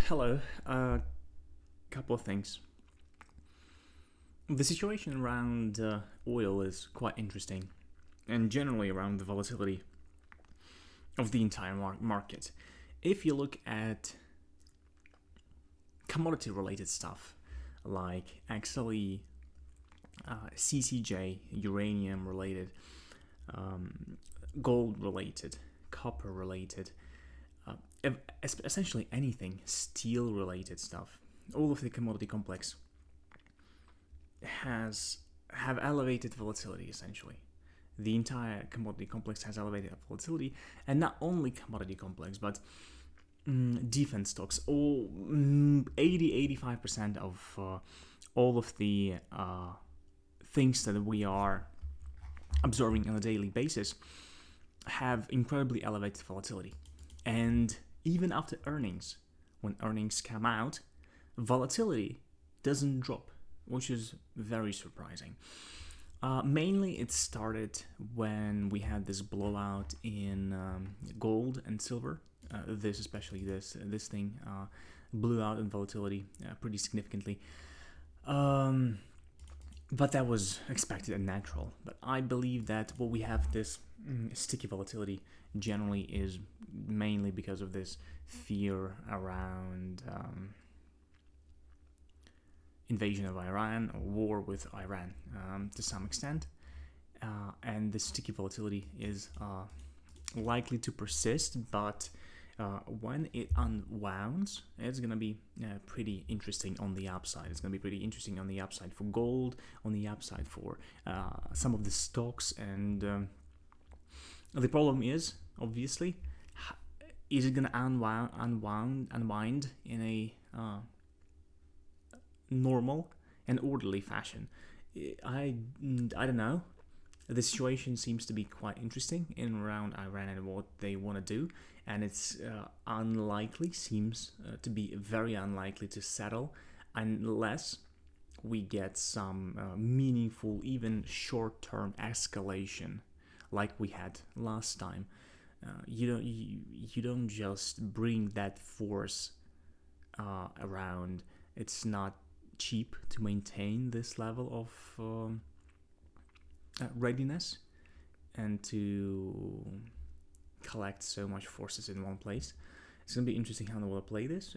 Hello. Couple of things. The situation around oil is quite interesting, and generally around the volatility of the entire market. If you look at commodity related stuff like XLE, CCJ, uranium related, gold related, copper related, essentially anything steel related stuff, all of the commodity complex have elevated volatility. Essentially the entire commodity complex has elevated volatility, and not only commodity complex but defense stocks. All 80-85% of all of the things that we are observing on a daily basis have incredibly elevated volatility. And even after earnings, when earnings come out, volatility doesn't drop, which is very surprising. Mainly it started when we had this blowout in gold and silver. This thing blew out in volatility pretty significantly. But that was expected and natural. But I believe that what we have this sticky volatility generally is mainly because of this fear around invasion of Iran or war with Iran to some extent. And the sticky volatility is likely to persist, but when it unwounds, it's going to be pretty interesting on the upside. It's going to be pretty interesting on the upside for gold, on the upside for some of the stocks. And the problem is, obviously, is it going to unwind in a normal and orderly fashion? I don't know. The situation seems to be quite interesting in around Iran and what they want to do, and it's seems to be very unlikely to settle unless we get some meaningful, even short-term escalation like we had last time. You don't just bring that force around. It's not cheap to maintain this level of readiness and to collect so much forces in one place. It's going to be interesting how they will play this.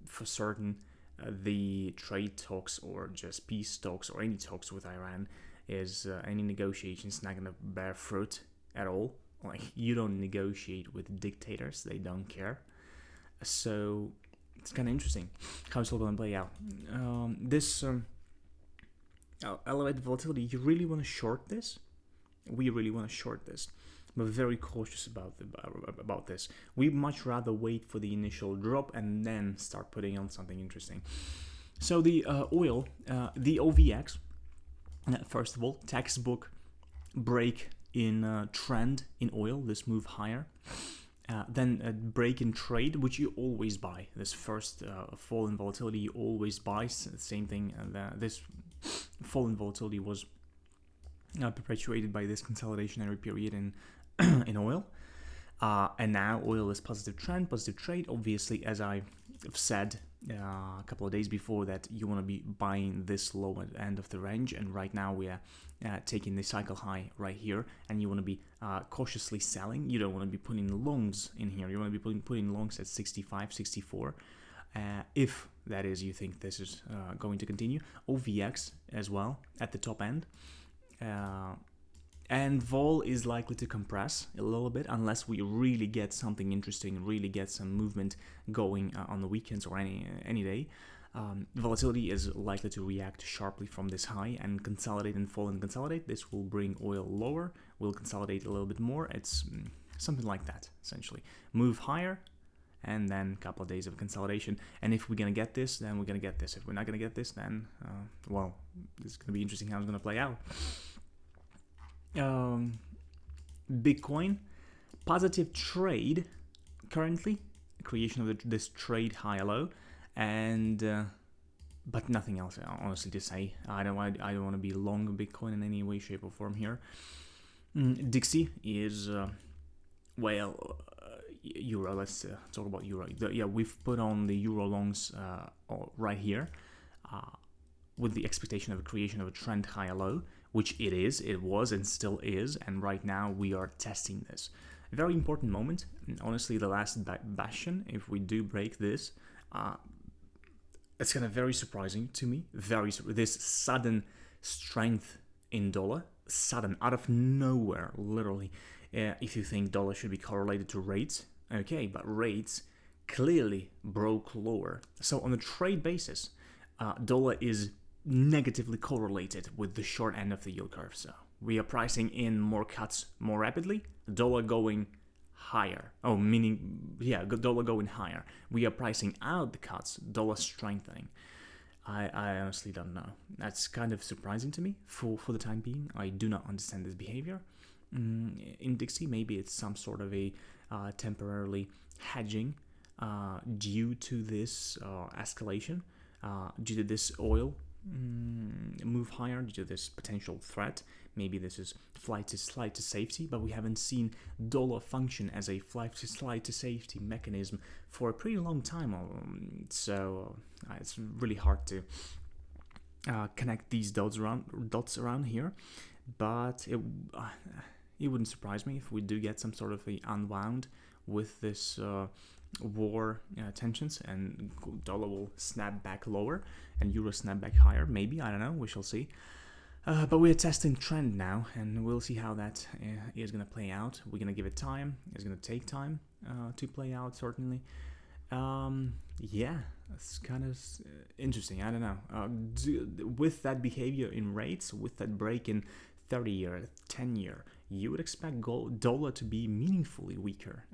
For certain, the trade talks or just peace talks or any talks with Iran is any negotiations not going to bear fruit at all. Like, you don't negotiate with dictators; they don't care. So it's kind of interesting how it's all going to play out. This elevated volatility, you really want to short this? We really want to short this. We're very cautious about this. We much rather wait for the initial drop and then start putting on something interesting. So the oil, the OVX, first of all, textbook break in trend in oil, this move higher. Then a break in trade, which you always buy. This first fall in volatility, you always buy. Same thing. This fall in volatility was perpetuated by this consolidationary period in oil. And now oil is positive trend, positive trade. Obviously, as I've said a couple of days before, that you want to be buying this low end of the range. And right now we are taking the cycle high right here, and you want to be cautiously selling. You don't want to be putting longs in here. You want to be putting longs at 65, 64. If that is, you think this is going to continue. OVX as well at the top end. And vol is likely to compress a little bit unless we really get something interesting, really get some movement going on the weekends or any day. Volatility is likely to react sharply from this high and consolidate and fall and consolidate. This will bring oil lower, will consolidate a little bit more. It's something like that, essentially. Move higher, and then a couple of days of consolidation. And if we're going to get this, then we're going to get this. If we're not going to get this, then, it's going to be interesting how it's going to play out. Bitcoin, positive trade currently, creation of this trade high-low, and but nothing else, honestly, to say. I don't want to be long Bitcoin in any way, shape, or form here. Dixie is euro. Let's talk about euro. Yeah, we've put on the euro longs right here, with the expectation of a creation of a trend higher low, which it was, and still is. And right now we are testing this. A very important moment. Honestly, the last bastion. If we do break this, it's kind of very surprising to me. This sudden strength in dollar, sudden, out of nowhere, literally. If you think dollar should be correlated to rates, okay, but rates clearly broke lower. So on a trade basis, dollar is negatively correlated with the short end of the yield curve. So we are pricing in more cuts more rapidly, dollar going higher. Oh, meaning, yeah, dollar going higher. We are pricing out the cuts, dollar strengthening. I honestly don't know. That's kind of surprising to me for the time being. I do not understand this behavior. In Dixie, maybe it's some sort of a temporarily hedging due to this escalation, due to this oil move higher, due to this potential threat. Maybe this is flight to safety, but we haven't seen dollar function as a flight to safety mechanism for a pretty long time. So it's really hard to connect these dots around here. But it wouldn't surprise me if we do get some sort of a unwound with this war tensions, and dollar will snap back lower and euro snap back higher. Maybe, I don't know, we shall see. But we're testing trend now, and we'll see how that is going to play out. We're going to give it time. It's going to take time to play out, certainly. Yeah, it's kind of interesting. I don't know. With that behavior in rates, with that break in 30-year, 10-year, you would expect dollar to be meaningfully weaker.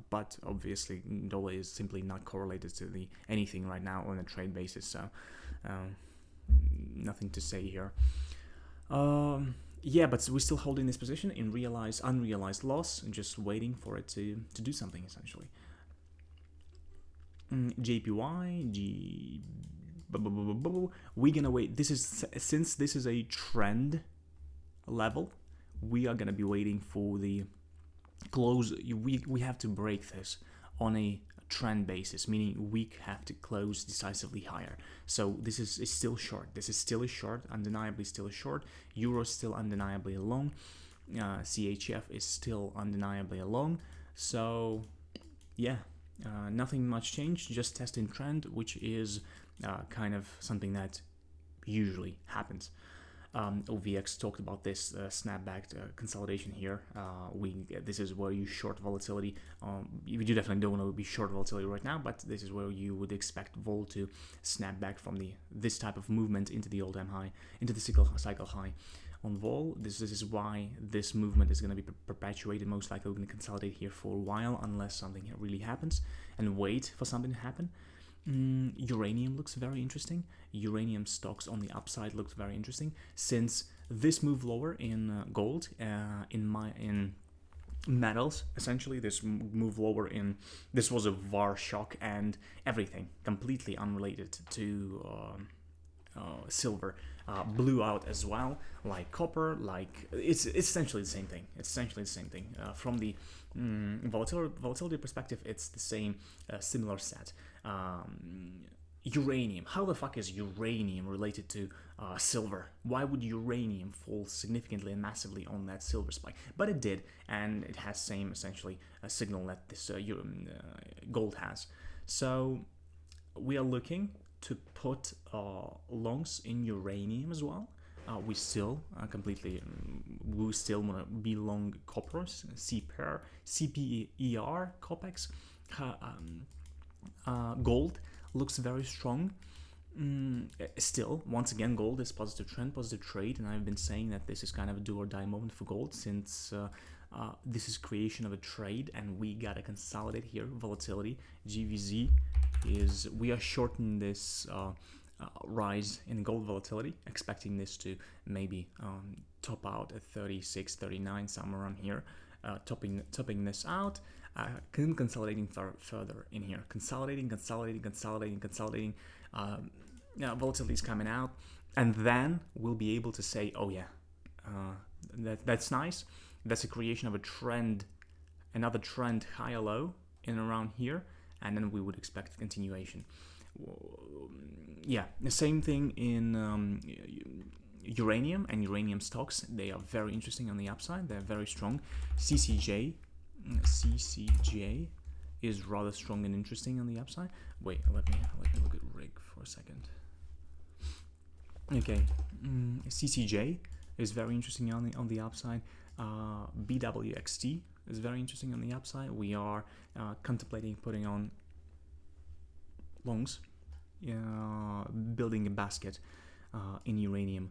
But obviously, dollar is simply not correlated to anything right now on a trade basis. So nothing to say here. Yeah, but we're still holding this position in unrealized loss, and just waiting for it to do something, essentially. JPY, we're gonna wait. Since this is a trend level, we are gonna be waiting for the close. We have to break this on a trend basis, meaning we have to close decisively higher. So this is still short. This is still a short, undeniably still a short. Euro is still undeniably a long. CHF is still undeniably a long. So yeah, nothing much changed. Just testing trend, which is kind of something that usually happens. OVX talked about this snapback consolidation here. This is where you short volatility. You definitely don't want to be short volatility right now, but this is where you would expect vol to snap back from this type of movement into the all-time high, into the cycle high. On vol, this is why this movement is going to be perpetuated. Most likely we're going to consolidate here for a while, unless something really happens, and wait for something to happen. Uranium looks very interesting. Uranium stocks on the upside looks very interesting, since this move lower in gold, in metals, essentially this move lower in this was a VAR shock, and everything completely unrelated to silver blew out as well, like copper, like it's essentially the same thing. From the volatility perspective, it's the same, similar set. Uranium. How the fuck is uranium related to silver? Why would uranium fall significantly and massively on that silver spike? But it did, and it has same essentially signal that this gold has. So we are looking to put longs in uranium as well. We still want to be long coppers, CPER, COPEX. Gold looks very strong. Still, once again, gold is positive trend, positive trade, and I've been saying that this is kind of a do or die moment for gold, since this is creation of a trade, and we gotta consolidate here. Volatility, GVZ we are shorting this rise in gold volatility, expecting this to maybe top out at 36, 39, somewhere around here, topping this out. Consolidating further in here, consolidating. Volatility is coming out, and then we'll be able to say, oh yeah, that's nice. That's a creation of a trend, another trend higher low, in around here, and then we would expect a continuation. Yeah, the same thing in uranium and uranium stocks. They are very interesting on the upside. They're very strong. CCJ is rather strong and interesting on the upside. Wait, let me look at rig for a second. Okay, CCJ is very interesting on the upside. BWXT is very interesting on the upside. We are contemplating putting on longs, building a basket in uranium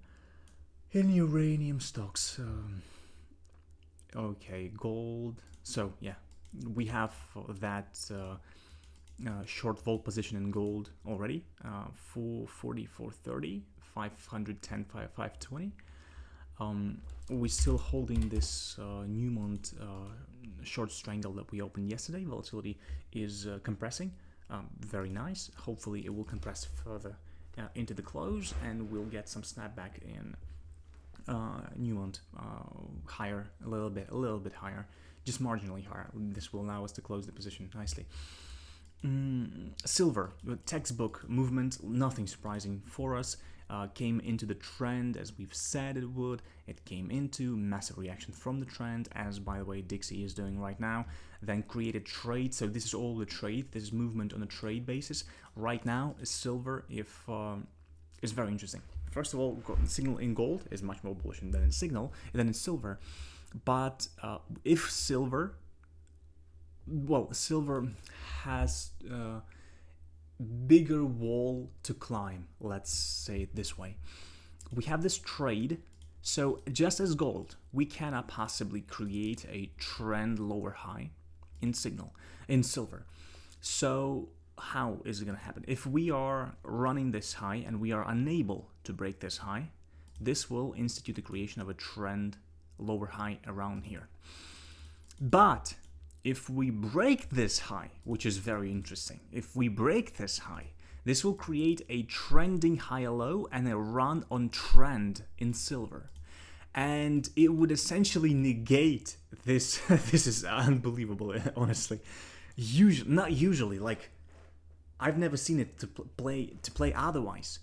stocks. Okay, gold. So yeah, we have that short vol position in gold already. 440, 430, 510, 520. We're still holding this Newmont short strangle that we opened yesterday. Volatility is compressing. Very nice. Hopefully it will compress further into the close, and we'll get some snapback in Newmont higher, a little bit higher, just marginally higher. This will allow us to close the position nicely. Silver, textbook movement, nothing surprising for us. Came into the trend as we've said it would. It came into massive reaction from the trend, as by the way Dixie is doing right now. Then created trade. So this is all the trade. This is movement on a trade basis. Right now, silver is very interesting. First of all, signal in gold is much more bullish than in silver. But if silver, silver has bigger wall to climb, let's say it this way. We have this trade, so just as gold, we cannot possibly create a trend lower high in silver. So how is it going to happen? If we are running this high and we are unable to break this high, this will institute the creation of a trend lower high around here. But if we break this high, which is very interesting, if we break this high, this will create a trending higher low and a run on trend in silver. And it would essentially negate this. This is unbelievable, honestly. Not usually, like, I've never seen it to play otherwise.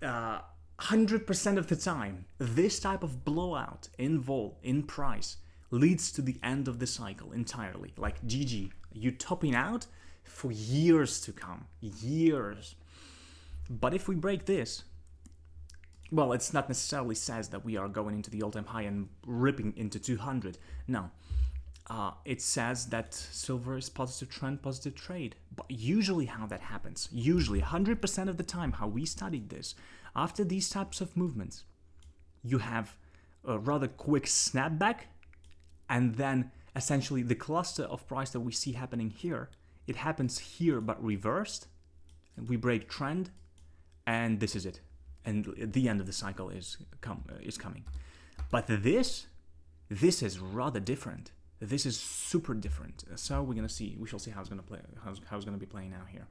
100% of the time, this type of blowout in vol, in price, leads to the end of the cycle entirely. Like GG, you topping out for years to come. Years. But if we break this, well, it's not necessarily says that we are going into the all-time high and ripping into 200. No. It says that silver is positive trend, positive trade. But usually how that happens, usually 100% of the time how we studied this, after these types of movements, you have a rather quick snapback, and then essentially the cluster of price that we see happening here, it happens here but reversed. We break trend, and this is it. And the end of the cycle is coming. But this is rather different. This is super different. So we shall see how it's gonna play. How it's gonna be playing out here.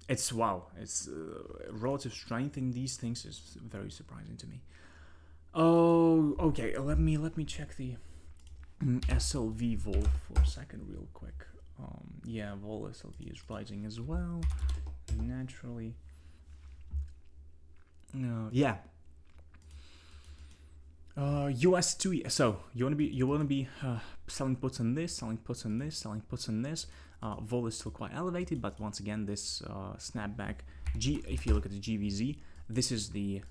It's wow. It's relative strength in these things is very surprising to me. Oh, okay. Let me check the SLV vol for a second, real quick. Yeah, vol SLV is rising as well, naturally. No, yeah. US 2. So you wanna be selling puts on this, selling puts on this, selling puts on this. Vol is still quite elevated, but once again, this snapback. If you look at the GVZ, this is the.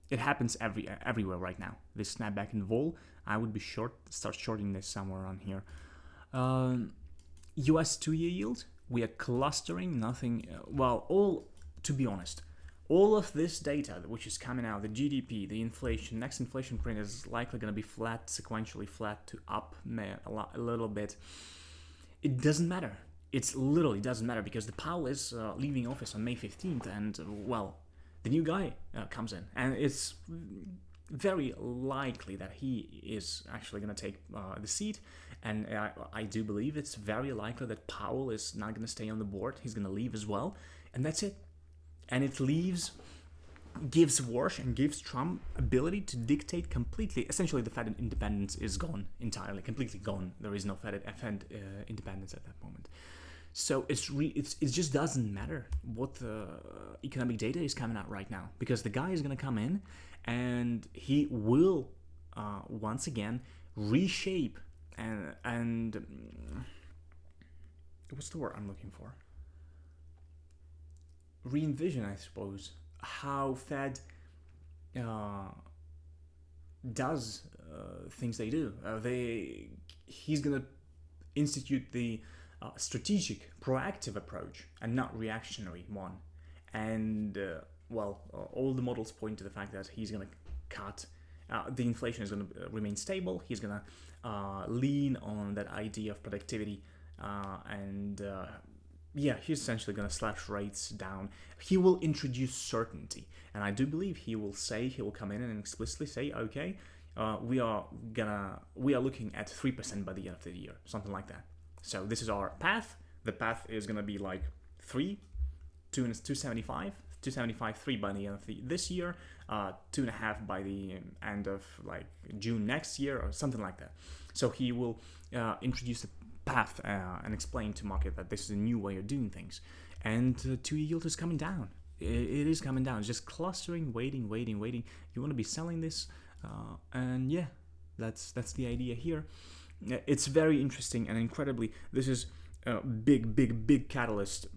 It happens everywhere right now. This snapback in vol, I would be start shorting this somewhere around here. US 2-year yield, we are clustering nothing. To be honest, all of this data which is coming out, the GDP, the inflation, next inflation print is likely going to be flat, sequentially flat to up a little bit. It doesn't matter. It literally doesn't matter because the Powell is leaving office on May 15th, and the new guy comes in, and it's very likely that he is actually going to take the seat. And I do believe it's very likely that Powell is not going to stay on the board. He's going to leave as well, and that's it. And it leaves gives Warsh and gives Trump ability to dictate completely. Essentially, the Fed independence is gone entirely, completely gone. There is no Fed independence at that moment. So it just doesn't matter what the economic data is coming out right now, because the guy is gonna come in and he will once again reshape and what's the word I'm looking for? Re-envision, I suppose, how Fed does things they do. He's gonna institute the strategic, proactive approach and not reactionary one. And all the models point to the fact that he's gonna cut. The inflation is going to remain stable. He's going to lean on that idea of productivity he's essentially going to slash rates down. He will introduce certainty, and I do believe he will come in and explicitly say, okay, we are looking at 3% by the end of the year, something like that. So this is our path. The path is going to be like 275, 3 by the end of this year, 2.5 by the end of like June next year, or something like that. So he will introduce the path and explain to market that this is a new way of doing things. And 2-year yield is coming down. It is coming down. It's just clustering, waiting. You want to be selling this, and yeah, that's the idea here. It's very interesting and incredibly. This is a big catalyst.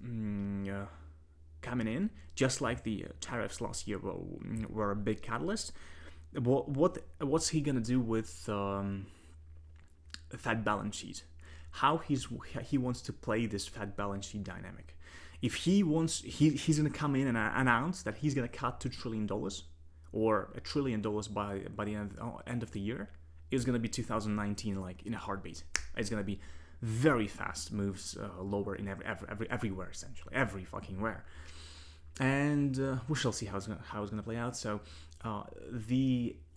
Coming in, just like the tariffs last year were a big catalyst. What's he gonna do with Fed balance sheet? How he wants to play this Fed balance sheet dynamic? If he wants, he's gonna come in and announce that he's gonna cut $2 trillion or $1 trillion by the end of the year. It's gonna be 2019, like in a heartbeat. It's gonna be very fast moves lower in everywhere, essentially every fucking where. And we shall see how it's gonna play out. So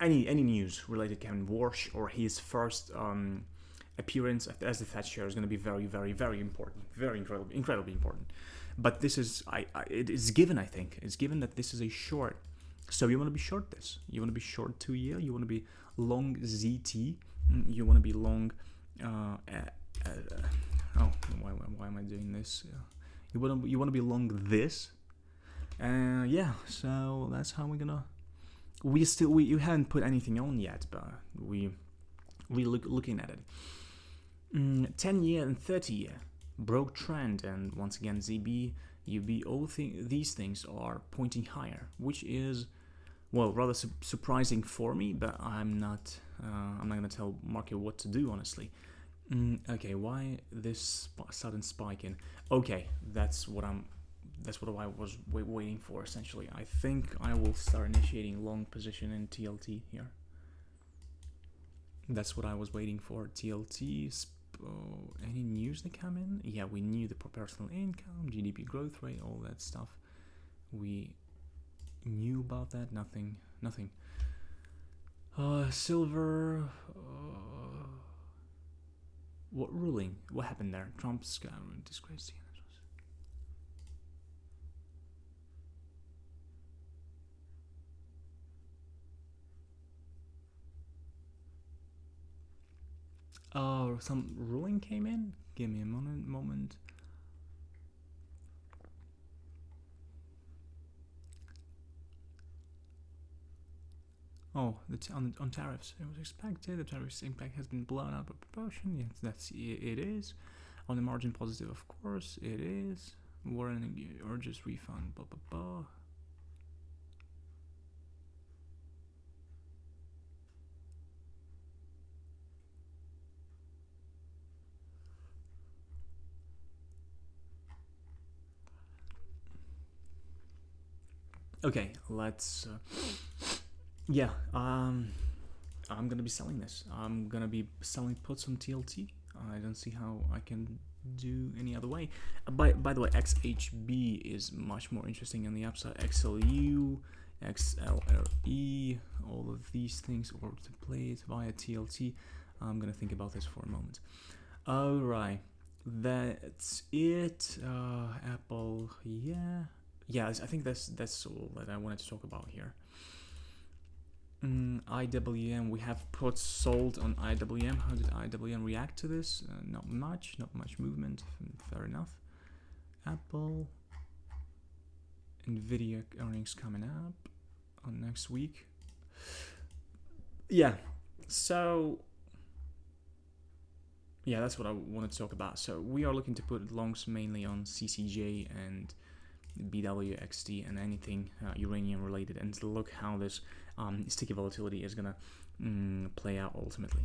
any news related to Kevin Warsh or his first appearance as the Fed chair is going to be very important, very incredibly important. But this is it is given. I think it's given that this is a short. So you want to be short this. You want to be short 2-year. You want to be long ZT. You want to be long. Why am I doing this? You want to be long this. So that's how we're gonna. You haven't put anything on yet, but we looking at it. 10-year and 30-year broke trend, and once again ZB, UB, these things are pointing higher, which is rather surprising for me. But I'm not gonna tell market what to do, honestly. Okay, why this sudden spike in? Okay, that's what I was waiting for, essentially. I think I will start initiating long position in TLT here. That's what I was waiting for. TLT. Any news that come in? Yeah, we knew the personal income, GDP growth rate, all that stuff. We knew about that. Nothing. Silver. What ruling? What happened there? Trump's disgrace. Some ruling came in. Give me a moment. Oh, on tariffs. It was expected. The tariffs impact has been blown out of proportion. Yes, it is. On the margin positive, of course, it is. Warren urges refund. Blah blah blah. Okay, let's. I'm gonna be selling this. I'm gonna be selling puts on TLT. I don't see how I can do any other way. By the way, XHB is much more interesting on the upside. XLU, XLRE, all of these things, or to play it via TLT. I'm gonna think about this for a moment. All right, that's it. Apple, yeah. yeah, I think that's all that I wanted to talk about here. IWM, we have put sold on IWM. How did IWM react to this? Not much movement. Fair enough. Apple, Nvidia earnings coming up on next week. Yeah, so yeah, that's what I wanted to talk about. So we are looking to put longs mainly on CCJ and BWXT and anything uranium related, and to look how this sticky volatility is gonna play out ultimately.